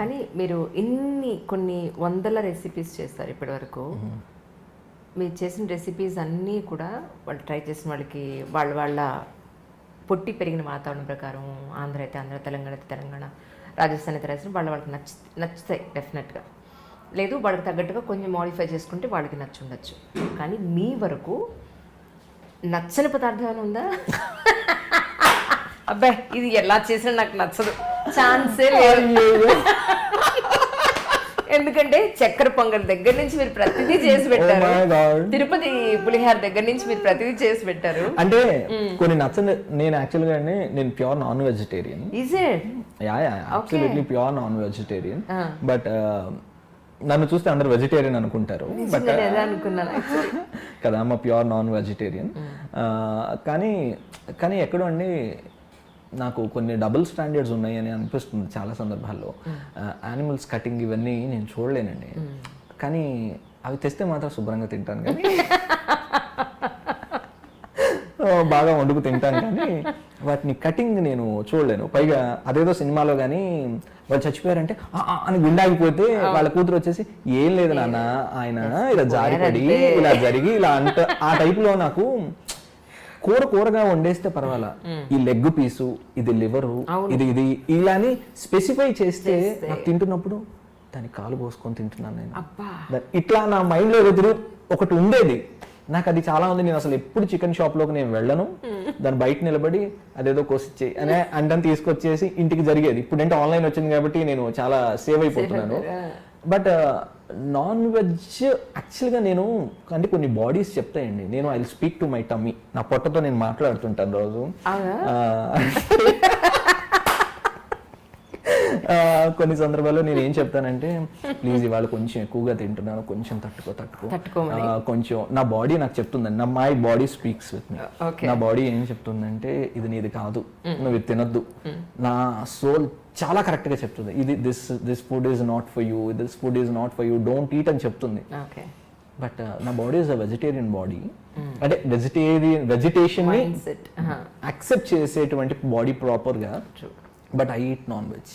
కానీ మీరు కొన్ని వందల రెసిపీస్ చేస్తారు ఇప్పటివరకు. మీరు చేసిన రెసిపీస్ అన్నీ కూడా వాళ్ళు ట్రై చేసిన వాళ్ళకి వాళ్ళ పొట్టి పెరిగిన వాతావరణం ప్రకారం ఆంధ్ర అయితే ఆంధ్ర, తెలంగాణ అయితే తెలంగాణ, రాజస్థాన్ అయితే రాజస్థాన్ వాళ్ళకి నచ్చుతాయి డెఫినెట్గా. లేదు వాళ్ళకి తగ్గట్టుగా కొంచెం మోడిఫై చేసుకుంటే వాళ్ళకి నచ్చుండొచ్చు. కానీ మీ వరకు నచ్చని పదార్థం ఏమైనా ఉందా? అబ్బాయి ఇది ఎలా చేసినా నాకు నచ్చదు, ఛాన్సే లేదు. ఎందుకంటే చక్కెర పొంగల్ దగ్గర నుంచి మీరు ప్రతిదీ చేసి పెట్టారు, తిరుపతి పులిహార దగ్గర నుంచి మీరు ప్రతిదీ చేసి పెట్టారు. అంటే కొన్ని నచ్చని, నేను యాక్చువల్గా నేను pure non vegetarian. Is it? Absolutely pure non vegetarian. But నన్ను చూస్తే అందరు వెజిటేరియన్ అనుకుంటారు, బట్ కదా మా ప్యూర్ నాన్ వెజిటేరియన్. కానీ ఎక్కడో అండి నాకు కొన్ని డబుల్ స్టాండర్డ్స్ ఉన్నాయి అని అనిపిస్తుంది చాలా సందర్భాల్లో. యానిమల్స్ కటింగ్ ఇవన్నీ నేను చూడలేనండి, కానీ అవి తెస్తే మాత్రం శుభ్రంగా తింటాను, కానీ బాగా వండుకు తింటాను, కానీ వాటిని కటింగ్ నేను చూడలేను. పైగా అదేదో సినిమాలో కానీ వాళ్ళు చచ్చిపోయారంటే అని గుండాగిపోతే వాళ్ళ కూతురు వచ్చేసి ఏం లేదు నాన్న ఆయన ఇలా జారిపడి ఇలా జరిగి ఇలా అంట, ఆ టైప్లో నాకు కూరగా వండేస్తే పర్వాలా, ఈ లెగ్ పీసు, ఇది లివరు, ఇది ఇలా అని స్పెసిఫై చేస్తే నాకు తింటున్నప్పుడు దాన్ని కాలు పోసుకొని తింటున్నాను నేను. ఇట్లా నా మైండ్లో ఎదురు ఒకటి ఉండేది నాకు, అది చాలా ఉంది. నేను అసలు ఎప్పుడు చికెన్ షాప్లోకి నేను వెళ్ళను, దాన్ని బయట నిలబడి అదేదో కోసిచ్చేయి అనే అంటని తీసుకొచ్చేసి ఇంటికి జరిగేది. ఇప్పుడు అంటే ఆన్లైన్ వచ్చింది కాబట్టి నేను చాలా సేవ్ అయిపోతున్నాను. బట్ నాన్ వెజ్ యాక్చువల్గా నేను అంటే కొన్ని బాడీస్ చెప్తాయండి, నేను I will speak to my tummy, నా పొట్టతో నేను మాట్లాడుతుంటాను రోజు. కొన్ని సందర్భాల్లో నేను ఏం చెప్తానంటే, ప్లీజ్ ఇవాళ కొంచెం ఎక్కువగా తింటున్నాను, కొంచెం తట్టుకో, కొంచెం నా బాడీ నాకు చెప్తుందండి, నా my body speaks with me. నా బాడీ ఏం చెప్తుందంటే ఇది నీది కాదు, నువ్వు ఇది తినద్దు. నా సోల్ చాలా కరెక్ట్ గా చెప్తుంది, ఇది this food is not for you, this food is not for you, don't eat అని చెప్తుంది. బట్ నా body is a vegetarian body, అంటే వెజిటేషన్ ని యాక్సెప్ట్ చేసేటువంటి బాడీ ప్రాపర్ గా. But I eat non veg.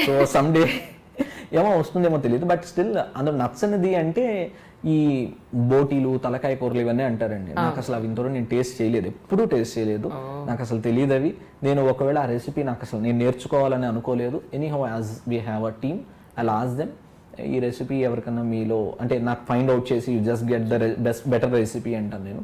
So some day ఏమో వస్తుందేమో తెలియదు, బట్ స్టిల్ అందులో నచ్చనిది అంటే ఈ బోటీలు, తలకాయ కూరలు ఇవన్నీ అంటారండి. నాకు అసలు అవి ఇంతవరకు నేను టేస్ట్ చేయలేదు, ఎప్పుడూ టేస్ట్ చేయలేదు, నాకు అసలు తెలియదు అవి. నేను ఒకవేళ ఆ రెసిపీ నాకు అసలు నేను నేర్చుకోవాలని అనుకోలేదు. Anyhow as we have a team, I will ask them ఈ రెసిపీ ఎవరికన్నా మీలో అంటే నాకు ఫైండ్ అవుట్ చేసి you just get the better recipe అంటాను నేను.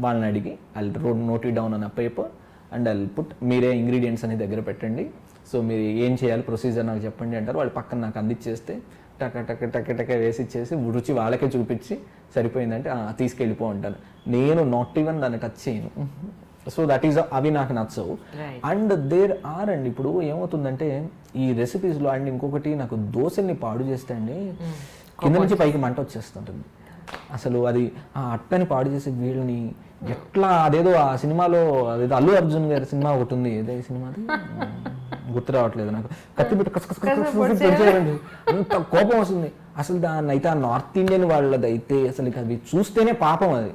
వాళ్ళని అడిగి I note it down on a paper and I put, మీరే ఇంగ్రీడియంట్స్ అని దగ్గర పెట్టండి, సో మీరు ఏం చేయాలి ప్రొసీజర్ నాకు చెప్పండి అంటారు. వాళ్ళు పక్కన నాకు అందించేస్తే టక వేసి ఇచ్చేసి రుచి వాళ్ళకే చూపించి సరిపోయిందంటే తీసుకెళ్ళిపో అంటాను. నేను నాట్ ఈవెన్ దాన్ని టచ్ చేయను. సో దట్ ఈస్ అవి నాకు నచ్చవు. అండ్ దేర్ ఆర్ అండి ఇప్పుడు ఏమవుతుందంటే ఈ రెసిపీస్లో అండ్ ఇంకొకటి నాకు దోశల్ని పాడు చేస్తే అండి కింద నుంచి పైకి మంట వచ్చేస్తుంటుంది. అసలు అది ఆ అట్టని పాడు చేసే వీళ్ళని ఎట్లా, అదేదో ఆ సినిమాలో అదేదో అల్లు అర్జున్ గారి సినిమా ఒకటి ఉంది, ఏదే సినిమాది గుర్తు రావట్లేదు నాకు, కత్తి పెట్టి అంత కోపం వస్తుంది అసలు. దాన్ని అయితే ఆ నార్త్ ఇండియన్ వాళ్ళది అయితే అసలు అది చూస్తేనే పాపం. అది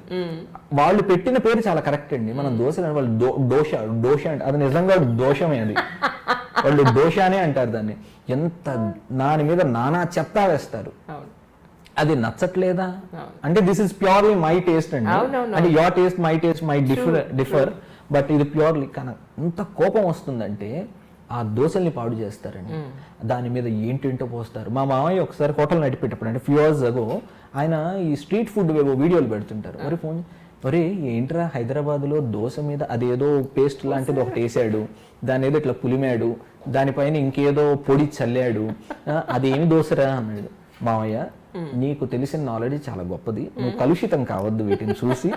వాళ్ళు పెట్టిన పేరు చాలా కరెక్ట్ అండి. మనం దోశలు వాళ్ళు దోశ అంటే అది నిజంగా దోషమే, అది వాళ్ళు దోషానే అంటారు దాన్ని. ఎంత దాని మీద నానా చెత్త వేస్తారు, అది నచ్చట్లేదా అంటే this is purely my taste అండి, అంటే your taste my taste my differ, but ఇది ప్యూర్లీ. కానీ ఎంత కోపం వస్తుందంటే ఆ దోశల్ని పాడు చేస్తారండి, దాని మీద ఏంటేంటో పోస్తారు. మా మామయ్య ఒకసారి హోటల్ నడిపేటప్పుడు అంటే ఫ్యూ ఇయర్స్ అగో ఆయన ఈ స్ట్రీట్ ఫుడ్ వీడియోలు పెడుతుంటారు. మరి ఫోన్ ఒరే ఏంట్రా హైదరాబాద్లో దోశ మీద అదేదో పేస్ట్ లాంటిది ఒకటి వేసాడు, దాని ఏదో ఇట్లా పులిమాడు, దానిపైన ఇంకేదో పొడి చల్లాడు, అదేమి దోశరా అన్నాడు. మామయ్య నీకు తెలిసిన నాలెడ్జ్ చాలా గొప్పది, నువ్వు కలుషితం కావద్దు వీటిని చూసి,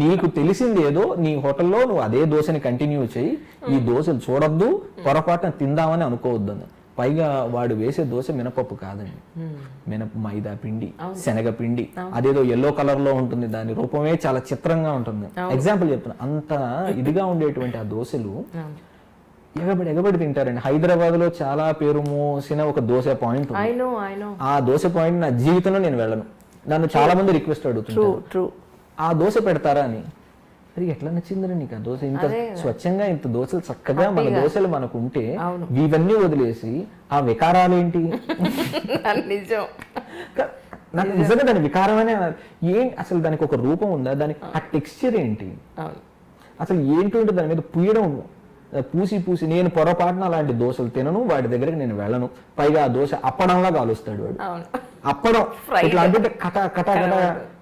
నీకు తెలిసింది ఏదో నీ హోటల్లో నువ్వు అదే దోశని కంటిన్యూ చేయి, ఈ దోశలు చూడొద్దు, పొరపాటున తిందామని అనుకోవద్దు. పైగా వాడు వేసే దోశ మినపప్పు కాదండి, మైదా పిండి, శనగ పిండి, అదేదో ఎల్లో కలర్ లో ఉంటుంది, దాని రూపమే చాలా చిత్రంగా ఉంటుంది. ఎగ్జాంపుల్ చెప్తున్నా, అంత ఇదిగా ఉండేటువంటి ఆ దోశలు ఎగబడి తింటారండి. హైదరాబాద్ లో చాలా పేరు మోసిన ఒక దోశ పాయింట్, ఆ దోశ పాయింట్ నా జీవితంలో నేను వెళ్ళను. నన్ను చాలా మంది రిక్వెస్ట్ అడుగుతుంటారు ఆ దోశ పెడతారా అని. అది ఎట్లా నచ్చిందని నీకు ఆ దోశ, ఇంత స్వచ్ఛంగా ఇంత దోశలు చక్కగా మన దోశలు మనకు ఉంటే ఇవన్నీ వదిలేసి ఆ వికారాలు ఏంటి? నిజం. నాకు నిజంగా దాని వికారమనే ఏంటి అసలు? దానికి ఒక రూపం ఉందా? దానికి ఆ టెక్స్చర్ ఏంటి అసలు ఏంటి? ఉంటే దాని మీద పూయడం, పూసి నేను పొరపాటున అలాంటి దోశలు తినను, వాడి దగ్గరికి నేను వెళ్ళను. పైగా ఆ దోశ అప్పడంలా కాలుస్తాడు వాడు. అప్పడం ఇట్లా అంటే కట కట కట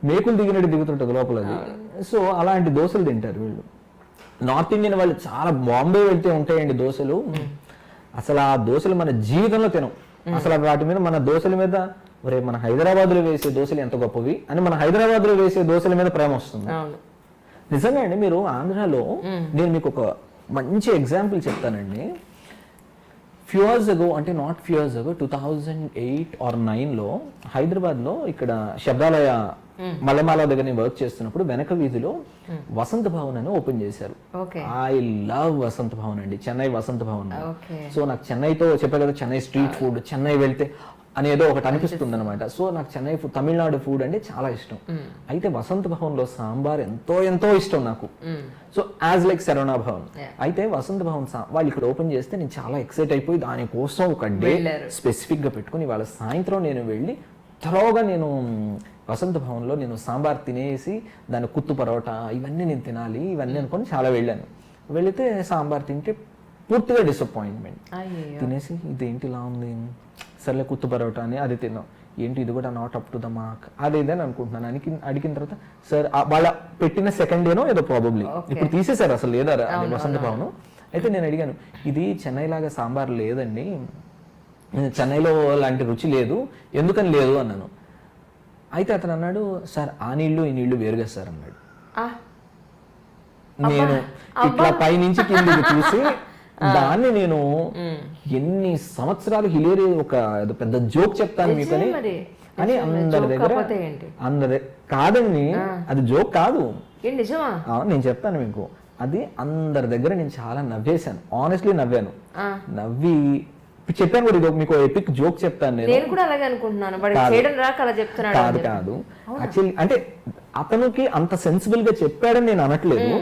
మేకులు దిగినట్టు దిగుతుంటది లోపలది. సో అలాంటి దోశలు తింటారు వీళ్ళు. నార్త్ ఇండియన్ వాళ్ళు చాలా, బాంబే వెళ్తే ఉంటాయండి దోశలు. అసలు ఆ దోశలు మన జీవితంలో తినం. అసలు వాటి మీద, మన దోశల మీద, ఒరే మన హైదరాబాద్ లో వేసే దోశలు ఎంత గొప్పవి అని మన హైదరాబాద్ లో వేసే దోశల మీద ప్రేమ వస్తుంది. నిజంగా అండి. మీరు ఆంధ్రాలో, నేను మీకు ఒక మంచి ఎగ్జాంపుల్ చెప్తానండి. ఫ్యూ ఇయర్స్ అగో, అంటే not few years ago, 2008 or 2009లో హైదరాబాద్లో ఇక్కడ శబ్దాలయ మల్లెమాల దగ్గర నేను వర్క్ చేస్తున్నప్పుడు వెనక వీధిలో వసంత భవన్ అని ఓపెన్ చేశారు. ఐ లవ్ వసంత భవన్ అండి, చెన్నై వసంత భవన్. సో నాకు చెన్నైతో చెప్పే కదా, చెన్నై స్ట్రీట్ ఫుడ్, చెన్నై వెళ్తే అనేదో ఒకటి అనిపిస్తుంది అనమాట. సో నాకు చెన్నై ఫుడ్, తమిళనాడు ఫుడ్ అంటే చాలా ఇష్టం. అయితే వసంత భవన్ లో సాంబార్ ఎంతో ఎంతో ఇష్టం నాకు. So as like Saravana Bhavan. అయితే వసంత భవన్ వాళ్ళు ఇక్కడ ఓపెన్ చేస్తే నేను చాలా ఎక్సైట్ అయిపోయి దానికోసం ఒక డే స్పెసిఫిక్ గా పెట్టుకుని వాళ్ళ సాయంత్రం నేను వెళ్ళి త్వరగా నేను వసంత భవన్లో నేను సాంబార్ తినేసి దాని కుత్తు పరోటా ఇవన్నీ నేను తినాలి ఇవన్నీ అనుకొని చాలా వెళ్ళాను. వెళితే సాంబార్ తింటే పూర్తిగా డిసప్పాయింట్మెంట్. తినేసి ఇదేంటి ఇలా ఉంది, సర్లే కుత్తు పరోటా అని అది తిన్నాం. ఏంటి ఇది కూడా not up to the mark, అదేదని అనుకుంటున్నాను. అడిగిన తర్వాత సార్ వాళ్ళ పెట్టిన సెకండ్ డేనో ఏదో ప్రాబబ్లీ ఇప్పుడు తీసేశారు, అసలు లేదా అది వసంత భవన్. అయితే నేను అడిగాను, ఇది చెన్నై లాగా సాంబార్ లేదండి, చెన్నైలో లాంటి రుచి లేదు, ఎందుకని లేదు అన్నాను. అయితే అతను అన్నాడు, సార్ ఆ నీళ్లు ఈ నీళ్లు వేరుగా సార్ అన్నాడు. నేను ఇట్లా పైనుంచి కిందికి చూసి దాన్ని నేను ఎన్ని సంవత్సరాలు హిలేరి ఒక పెద్ద జోక్ చెప్తాను మీకని అని అందరి కాదండి, అది జోక్ కాదు, నేను చెప్తాను మీకు. అది అందరి దగ్గర నేను చాలా నవ్వేశాను, ఆనెస్ట్లీ నవ్వాను. నవ్వి చెప్పాను కూడా, ఇది మీకు ఎపిక్ జోక్ చెప్తాను నేను కూడా అలాగే అనుకుంటున్నాను. కాదు కాదు యాక్చువల్లీ, అంటే అతనికి అంత సెన్సిబుల్ గా చెప్పాడని నేను అనట్లేదు,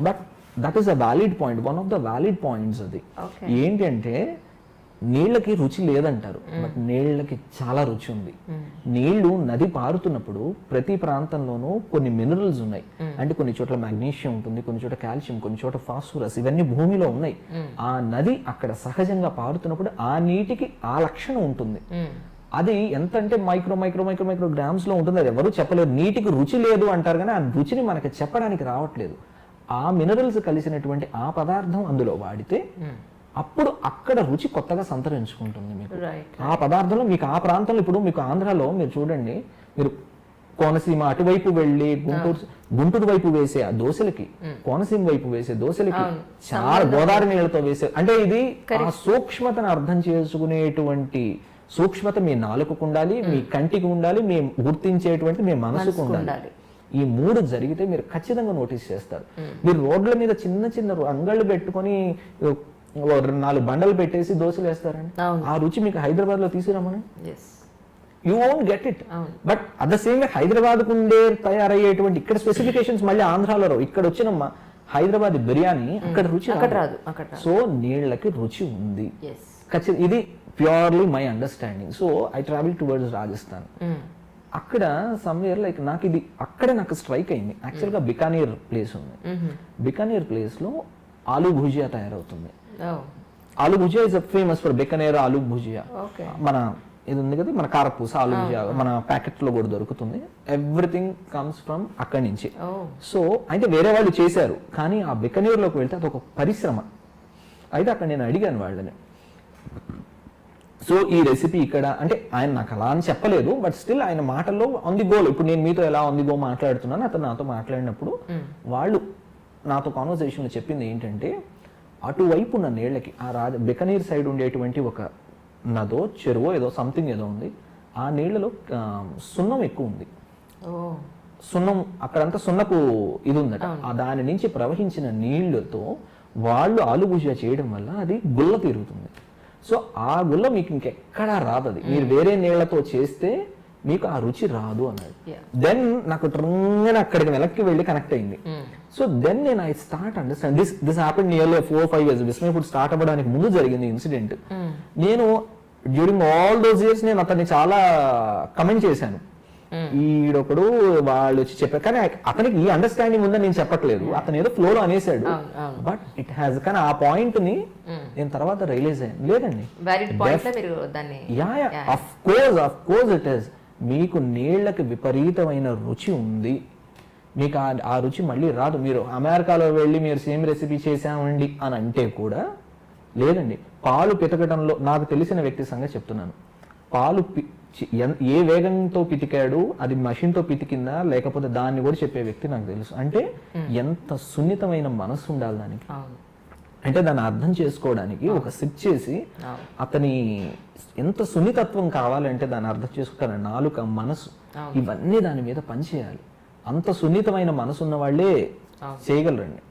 but that is a valid point, one of the valid points. అది ఏంటి అంటే, నీళ్ళకి రుచి లేదంటారు, బట్ నీళ్ళకి చాలా రుచి ఉంది. నీళ్లు నది పారుతున్నప్పుడు ప్రతి ప్రాంతంలోనూ కొన్ని మినరల్స్ ఉన్నాయి. అంటే కొన్ని చోట్ల మాగ్నీషియం ఉంటుంది, కొన్ని చోట్ల కాల్షియం, కొన్ని చోట్ల ఫాస్ఫరస్, ఇవన్నీ భూమిలో ఉన్నాయి. ఆ నది అక్కడ సహజంగా పారుతున్నప్పుడు ఆ నీటికి ఆ లక్షణం ఉంటుంది. అది ఎంత అంటే micro micro micro micro grams లో ఉంటుంది. అది ఎవరు చెప్పలేరు. నీటికి రుచి లేదు అంటారు, కానీ ఆ రుచిని మనకి చెప్పడానికి రావట్లేదు. ఆ మినరల్స్ కలిసినటువంటి ఆ పదార్థం అందులో వాడితే అప్పుడు అక్కడ రుచి కొత్తగా సంతరించుకుంటుంది మీకు. ఆ పదార్థంలో మీకు ఆ ప్రాంతంలో, ఇప్పుడు మీకు ఆంధ్రాలో మీరు చూడండి, మీరు కోనసీమ అటువైపు వెళ్ళి గుంటూరు వైపు వేసే ఆ దోశలకి, కోనసీమ వైపు వేసే దోశలకి చాలా గోదావరి నీళ్ళతో వేసే, అంటే ఇది ఆ సూక్ష్మతను అర్థం చేసుకునేటువంటి సూక్ష్మత మీ నాలుకకు ఉండాలి, మీ కంటికి ఉండాలి, మీ గుర్తించేటువంటి మీ మనసుకు ఉండాలి. ఈ మూడు జరిగితే మీరు ఖచ్చితంగా నోటీస్ చేస్తారు. మీరు రోడ్ల మీద చిన్న చిన్న అంగళ్ళు పెట్టుకొని 4 బండలు పెట్టేసి దోశలు వేస్తారండి, ఆ రుచి మీకు హైదరాబాద్ లో తీసుకురమ్మని you won't get it. But at the same way Hyderabad కు ఉండే తయారయ్యేటువంటి ఇక్కడ స్పెసిఫికేషన్స్ మళ్ళీ ఆంధ్రాలో, ఇక్కడ వచ్చిన హైదరాబాద్ బిర్యానీ అక్కడ రుచి రాదు. సో నీళ్ళకి రుచి ఉంది ఖచ్చితంగా. ఇది purely my understanding. So I travel towards Rajasthan. అక్కడ సమ్వేర్ లైక్ నాకు ఇది అక్కడే నాకు స్ట్రైక్ అయింది. యాక్చువల్గా బికానీర్ ప్లేస్ ఉంది. బికానీర్ ప్లేస్ లో ఆలూ భుజియా తయారవుతుంది. Aloo bhujia is famous for Bikaner aloo bhujia. మన ఇది ఉంది కదా, మన కారపూస ఆలూ భుజియా మన ప్యాకెట్ లో కూడా దొరుకుతుంది. ఎవ్రీథింగ్ కమ్స్ ఫ్రమ్ అక్కడి నుంచి. సో అయితే వేరే వాళ్ళు చేశారు, కానీ ఆ బికానీర్ లోకి వెళ్తే అది ఒక పరిశ్రమ. అయితే అక్కడ నేను అడిగాను వాళ్ళని, సో ఈ రెసిపీ ఇక్కడ అంటే ఆయన నాకు అలా అని చెప్పలేదు, బట్ స్టిల్ ఆయన మాటల్లో ఆన్ ది గోల్, ఇప్పుడు నేను మీతో ఎలా ఆన్ ది గో మాట్లాడుతున్నాను, అతను నాతో మాట్లాడినప్పుడు వాళ్ళు నాతో కాన్వర్సేషన్లో చెప్పింది ఏంటంటే, అటువైపు ఉన్న నీళ్ళకి ఆ బికనీర్ సైడ్ ఉండేటువంటి ఒక నదో చెరువో ఏదో సంథింగ్ ఏదో ఉంది, ఆ నీళ్లలో సున్నం ఎక్కువ ఉంది. సున్నం అక్కడంతా సున్నపు ఇది ఉందట. దాని నుంచి ప్రవహించిన నీళ్లతో వాళ్ళు ఆలు భుజియా చేయడం వల్ల అది గుల్ల తీరుతుంది. సో ఆ గుల్ల మీకు ఇంకెక్కడా రాదు, అది మీరు వేరే నీళ్లతో చేస్తే మీకు ఆ రుచి రాదు అన్నాడు. దెన్ నాకు అక్కడికి వెనక్కి వెళ్ళి కనెక్ట్ అయింది. సో దెన్ నేను I start understand this happened nearly 4-5 years. Vismai food start అవ్వడానికి ముందు జరిగింది ఇన్సిడెంట్. నేను డ్యూరింగ్ ఆల్ దోస్ ఇయర్స్ నేను అతన్ని చాలా కమెంట్ చేశాను. ఈడొకడు వాళ్ళు వచ్చి చెప్పారు, కానీ అతనికి ఈ అండర్స్టాండింగ్ ఉందని నేను చెప్పట్లేదు, అతను ఏదో ఫ్లోలో అనేసాడు. బట్ ఇట్ హ్యాస్, కానీ ఆ పాయింట్ ని నేను తర్వాత రియలైజ్ అయ్యాను, లేదండి ఆఫ్ కోర్స్ ఇట్ ఈస్. మీకు నీళ్లకి విపరీతమైన రుచి ఉంది, మీకు ఆ రుచి మళ్ళీ రాదు. మీరు అమెరికాలో వెళ్ళి మీరు సేమ్ రెసిపీ చేసామండి అని అంటే కూడా లేదండి. పాలు పితకడంలో నాకు తెలిసిన వ్యక్తి సంగతి చెప్తున్నాను. పాలు ఏ వేగంతో పితికాడు, అది మషిన్తో పితికిందా లేకపోతే దాన్ని కూడా చెప్పే వ్యక్తి నాకు తెలుసు. అంటే ఎంత సున్నితమైన మనసు ఉండాలి దానికి, అంటే దాన్ని అర్థం చేసుకోవడానికి ఒక సిట్ చేసి అతని ఎంత సున్నితత్వం కావాలంటే దాన్ని అర్థం చేసుకోవాలి. నాలుక, మనసు, ఇవన్నీ దాని మీద పనిచేయాలి. అంత సున్నితమైన మనసు ఉన్న వాళ్ళే చేయగలరండి.